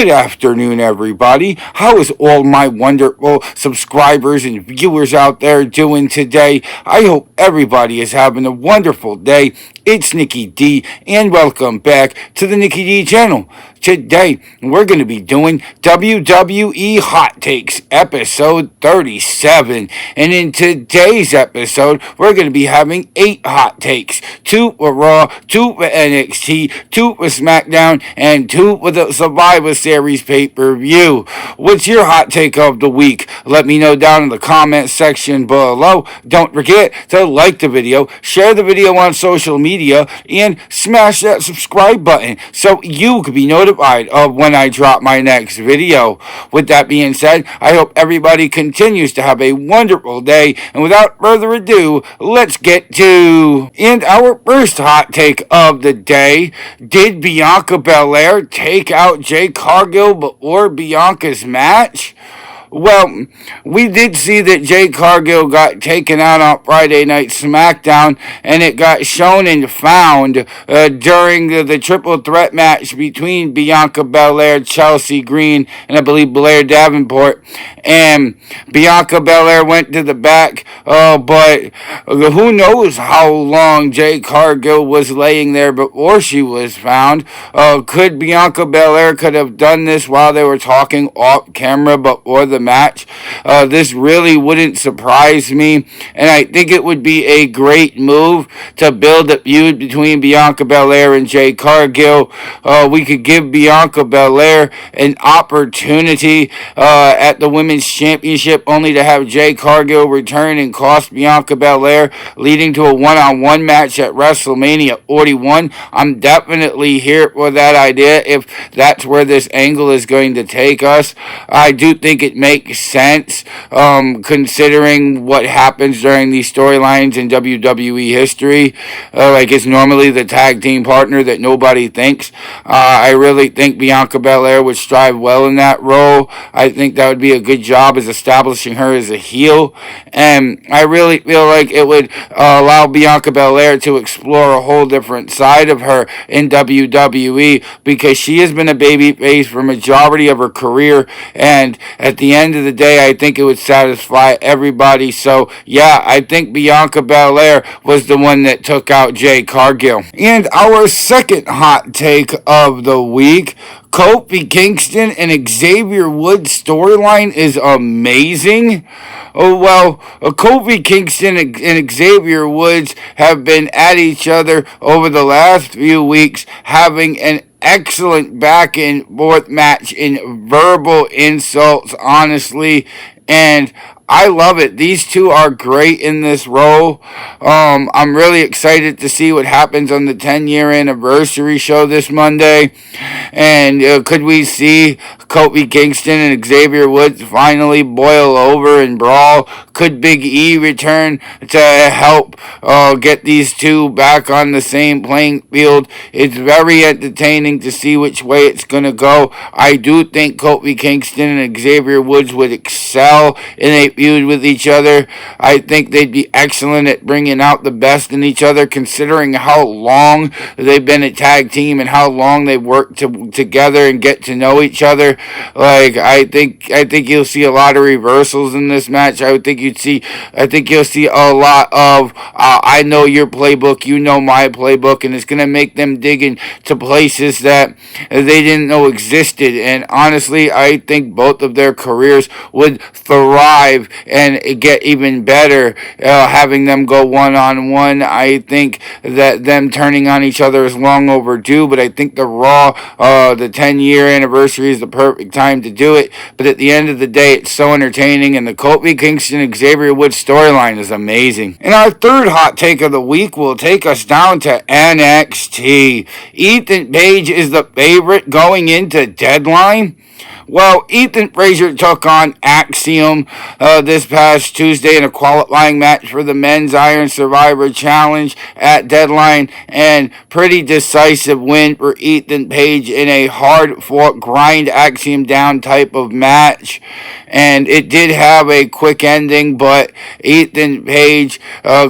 Good afternoon, everybody. How is all my wonderful subscribers and viewers out there doing today? I hope everybody is having a wonderful day. It's Nikki D, and welcome back to the Nikki D channel. Today, we're going to be doing WWE Hot Takes, episode 37. And in today's episode, we're going to be having 8 hot takes. 2 with Raw, 2 with NXT, 2 with SmackDown, and 2 with the Survivor Series pay-per-view. What's your hot take of the week? Let me know down in the comment section below. Don't forget to like the video, share the video on social media, and smash that subscribe button so you can be notified of when I drop my next video. With that being said, I hope everybody continues to have a wonderful day, and without further ado, let's get to our first hot take of the day. Did Bianca Belair take out Jade Cargill before Bianca's match? Well, we did see that Jade Cargill got taken out on Friday Night SmackDown, and it got shown and found during the triple threat match between Bianca Belair, Chelsea Green, and I believe Blair Davenport. And Bianca Belair went to the back, but who knows how long Jade Cargill was laying there before she was found. Could Bianca Belair could have done this while they were talking off camera before the match? This really wouldn't surprise me, and I think it would be a great move to build a feud between Bianca Belair and Jade Cargill. We could give Bianca Belair an opportunity at the Women's Championship, only to have Jade Cargill return and cost Bianca Belair, leading to a one-on-one match at WrestleMania 41. I'm definitely here for that idea if that's where this angle is going to take us. I do think it makes sense, considering what happens during these storylines in WWE history. Like, it's normally the tag team partner that nobody thinks. I really think Bianca Belair would strive well in that role. I think that would be a good job as establishing her as a heel, and I really feel like it would allow Bianca Belair to explore a whole different side of her in WWE, because she has been a babyface for majority of her career, and at the end of the day, I think it would satisfy everybody. So yeah, I think Bianca Belair was the one that took out Jade Cargill. And our second hot take of the week: Kofi Kingston and Xavier Woods storyline is amazing. Oh, well, Kofi Kingston and Xavier Woods have been at each other over the last few weeks, having an excellent back and forth match in verbal insults, honestly, and I love it. These two are great in this role. I'm really excited to see what happens on the 10-year anniversary show this Monday. And could we see Kofi Kingston and Xavier Woods finally boil over and brawl? Could Big E return to help get these two back on the same playing field? It's very entertaining to see which way it's going to go. I do think Kofi Kingston and Xavier Woods would excel in a feud with each other. I think they'd be excellent at bringing out the best in each other, considering how long they've been a tag team and how long they've worked together and get to know each other. Like, I think you'll see a lot of reversals in this match. I think you'll see a lot of I know your playbook, you know my playbook, and it's gonna make them dig into places that they didn't know existed. And honestly, I think both of their careers would thrive and get even better having them go one-on-one. I think that them turning on each other is long overdue, but I think the Raw, the 10-year anniversary is the perfect time to do it. But at the end of the day, it's so entertaining, and the Kofi Kingston and Xavier Woods storyline is amazing. And our third hot take of the week will take us down to NXT. Ethan Page is the favorite going into Deadline. Well, Ethan Frazier took on Axiom this past Tuesday in a qualifying match for the Men's Iron Survivor Challenge at Deadline, and pretty decisive win for Ethan Page in a hard-fought, grind Axiom down type of match. And it did have a quick ending, but Ethan Page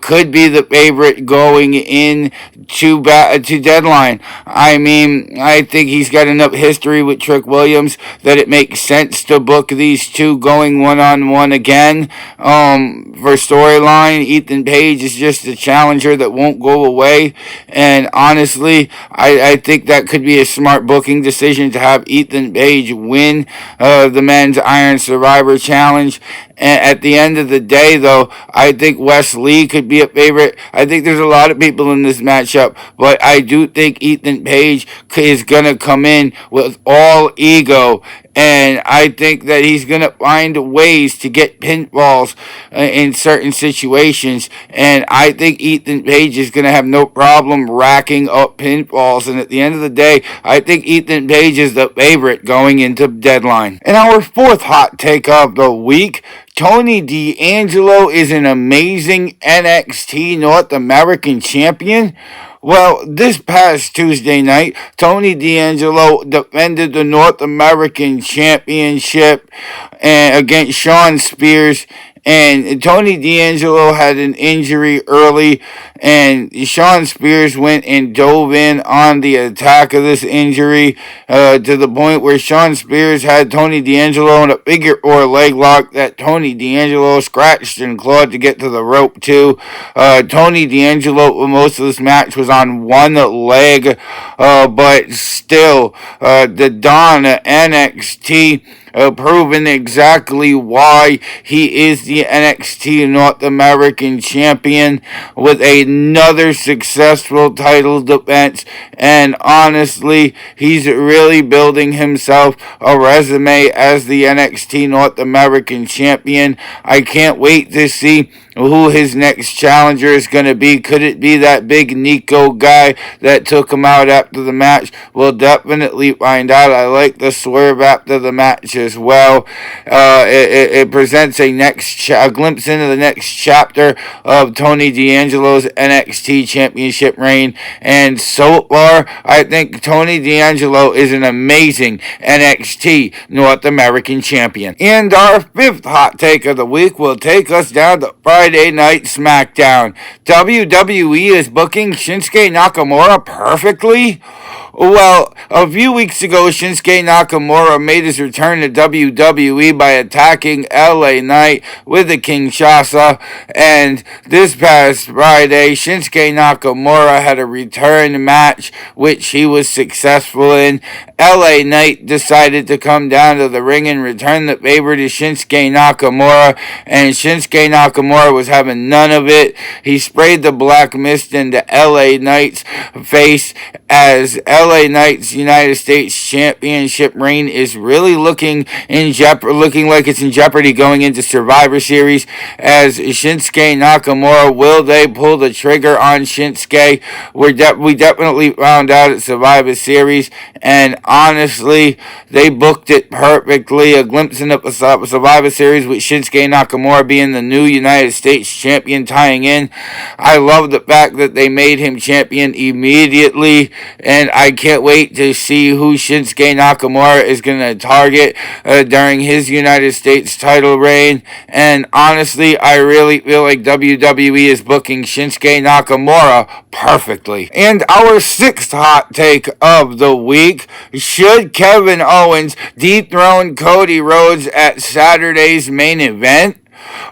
could be the favorite going in to Deadline. I mean, I think he's got enough history with Trick Williams that it makes sense to book these two going one-on-one again. For storyline, Ethan Page is just a challenger that won't go away, and honestly, I think that could be a smart booking decision to have Ethan Page win the Men's Iron Survivor Challenge. And at the end of the day, though, I think Wes Lee could be a favorite. I think there's a lot of people in this matchup, but I do think Ethan Page is going to come in with all ego, and I think that he's going to find ways to get pinfalls in certain situations, and I think Ethan Page is going to have no problem racking up pinfalls, and at the end of the day, I think Ethan Page is the favorite going into Deadline. And our fourth hot take of the week, Tony D'Angelo is an amazing NXT North American champion. Well, this past Tuesday night, Tony D'Angelo defended the North American Championship against Shawn Spears. And Tony D'Angelo had an injury early, and Shawn Spears went and dove in on the attack of this injury to the point where Shawn Spears had Tony D'Angelo in a figure four leg lock that Tony D'Angelo scratched and clawed to get to the rope too. Tony D'Angelo, most of this match was on one leg, but still, the Don NXT proven exactly why he is the NXT North American champion with another successful title defense. And honestly, he's really building himself a resume as the NXT North American champion. I can't wait to see who his next challenger is going to be. Could it be that big Nico guy that took him out after the match? We'll definitely find out. I like the swerve after the match as well. It presents a glimpse into the next chapter of Tony D'Angelo's NXT championship reign. And so far, I think Tony D'Angelo is an amazing NXT North American champion. And our fifth hot take of the week will take us down to Friday Night SmackDown. WWE is booking Shinsuke Nakamura perfectly. Well, a few weeks ago, Shinsuke Nakamura made his return to WWE by attacking LA Knight with the Kinshasa, and this past Friday, Shinsuke Nakamura had a return match, which he was successful in. LA Knight decided to come down to the ring and return the favor to Shinsuke Nakamura, and Shinsuke Nakamura was having none of it. He sprayed the black mist into LA Knight's face as LA Knight's United States Championship reign is really looking like it's in jeopardy going into Survivor Series. As Shinsuke Nakamura, will they pull the trigger on Shinsuke? We definitely found out at Survivor Series, and honestly, they booked it perfectly. A glimpse into Survivor Series with Shinsuke Nakamura being the new United States champion tying in. I love the fact that they made him champion immediately, and I can't wait to see who Shinsuke Nakamura is going to target during his United States title reign. And honestly, I really feel like WWE is booking Shinsuke Nakamura perfectly. And our sixth hot take of the week, should Kevin Owens dethrone Cody Rhodes at Saturday's main event?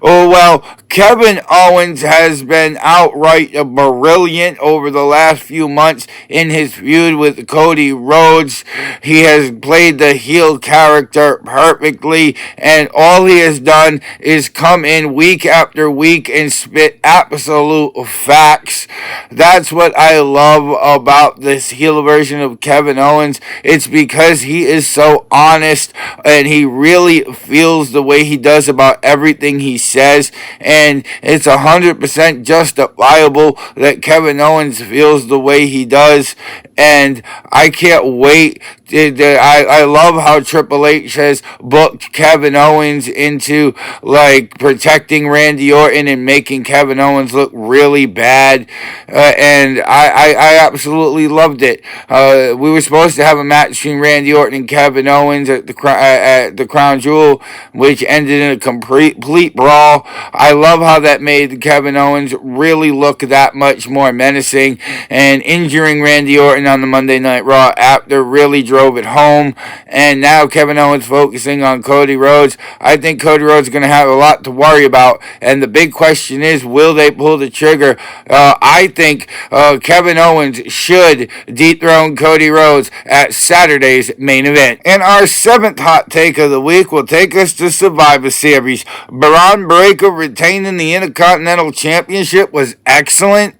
Oh, well, Kevin Owens has been outright brilliant over the last few months in his feud with Cody Rhodes. He has played the heel character perfectly, and all he has done is come in week after week and spit absolute facts. That's what I love about this heel version of Kevin Owens. It's because he is so honest, and he really feels the way he does about everything he says, and it's 100% justifiable that Kevin Owens feels the way he does, and I can't wait. I love how Triple H has booked Kevin Owens into like protecting Randy Orton and making Kevin Owens look really bad, and I absolutely loved it. We were supposed to have a match between Randy Orton and Kevin Owens at the Crown Jewel, which ended in a complete brawl. I love how that made Kevin Owens really look that much more menacing, and injuring Randy Orton on the Monday Night Raw after really drove it home. And now Kevin Owens focusing on Cody Rhodes. I think Cody Rhodes is going to have a lot to worry about, and the big question is, will they pull the trigger? I think Kevin Owens should dethrone Cody Rhodes at Saturday's main event. And our seventh hot take of the week will take us to Survivor Series. Braun Breaker retaining the Intercontinental Championship was excellent.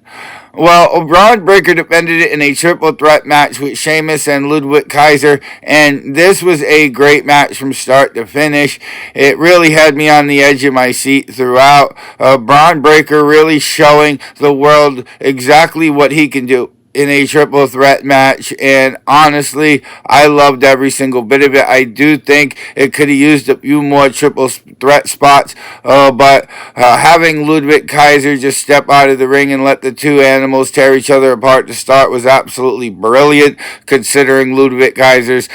Well, Braun Breaker defended it in a triple threat match with Sheamus and Ludwig Kaiser, and this was a great match from start to finish. It really had me on the edge of my seat throughout. Braun Breaker really showing the world exactly what he can do in a triple threat match, and honestly, I loved every single bit of it. I do think it could have used a few more triple threat spots, but having Ludwig Kaiser just step out of the ring and let the two animals tear each other apart to start was absolutely brilliant, considering Ludwig Kaiser's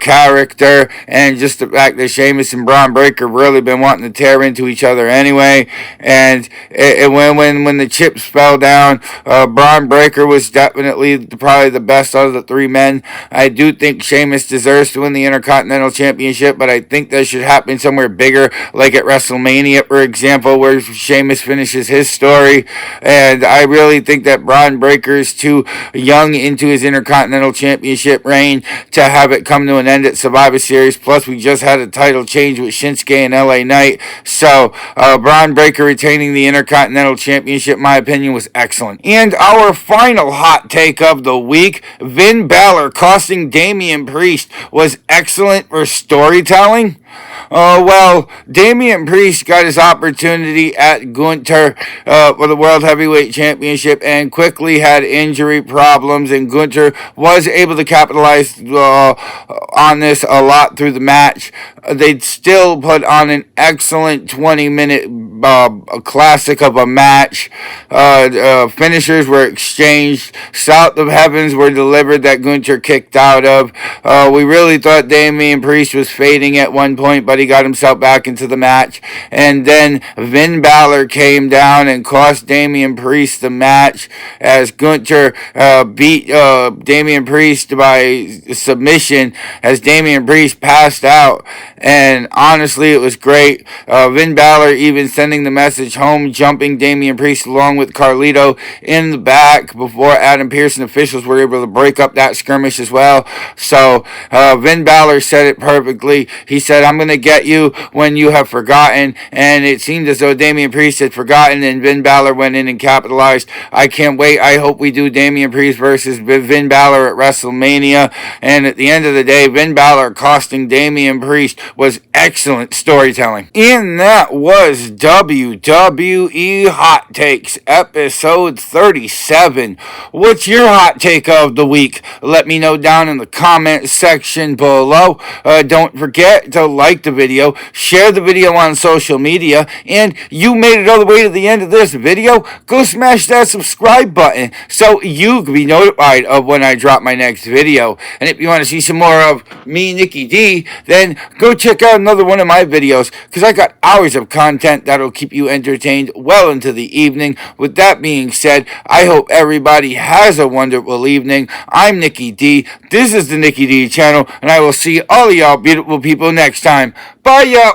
character, and just the fact that Sheamus and Braun Breaker really been wanting to tear into each other anyway. And when the chips fell down, Braun Breaker was definitely probably the best out of the three men. I do think Sheamus deserves to win the Intercontinental Championship, but I think that should happen somewhere bigger, like at WrestleMania, for example, where Sheamus finishes his story. And I really think that Braun Breaker is too young into his Intercontinental Championship reign to have it come to an end at Survivor Series. Plus, we just had a title change with Shinsuke and LA Knight. So, Braun Breaker retaining the Intercontinental Championship, in my opinion, was excellent. And our final hot take of the week, Finn Balor costing Damian Priest, was excellent for storytelling. Well, Damian Priest got his opportunity at Gunther for the World Heavyweight Championship and quickly had injury problems, and Gunther was able to capitalize on this a lot through the match. They'd still put on an excellent 20-minute classic of a match. Finishers were exchanged. South of Heavens were delivered that Gunther kicked out of. We really thought Damian Priest was fading at one point, but he got himself back into the match. And then Finn Balor came down and cost Damian Priest the match as Gunther beat Damian Priest by submission as Damian Priest passed out. And honestly, it was great. Finn Balor even sending the message home, jumping Damian Priest along with Carlito in the back before Adam Pearce and officials were able to break up that skirmish as well. So Finn Balor said it perfectly. He said, "I'm going to get you when you have forgotten," and it seemed as though Damian Priest had forgotten, and Finn Balor went in and capitalized. I can't wait. I hope we do Damian Priest versus Finn Balor at WrestleMania. And at the end of the day, Finn Balor costing Damian Priest was excellent storytelling. And that was WWE Hot Takes, episode 37. What's your hot take of the week? Let me know down in the comment section below. Don't forget to like the video, share the video on social media, and you made it all the way to the end of this video, go smash that subscribe button so you can be notified of when I drop my next video. And if you want to see some more of me, Nikki D, then go check out another one of my videos, because I got hours of content that'll keep you entertained well into the evening. With that being said, I hope everybody has a wonderful evening. I'm Nikki D. This is the Nikki D channel, and I will see all of y'all beautiful people next time. Bye, y'all.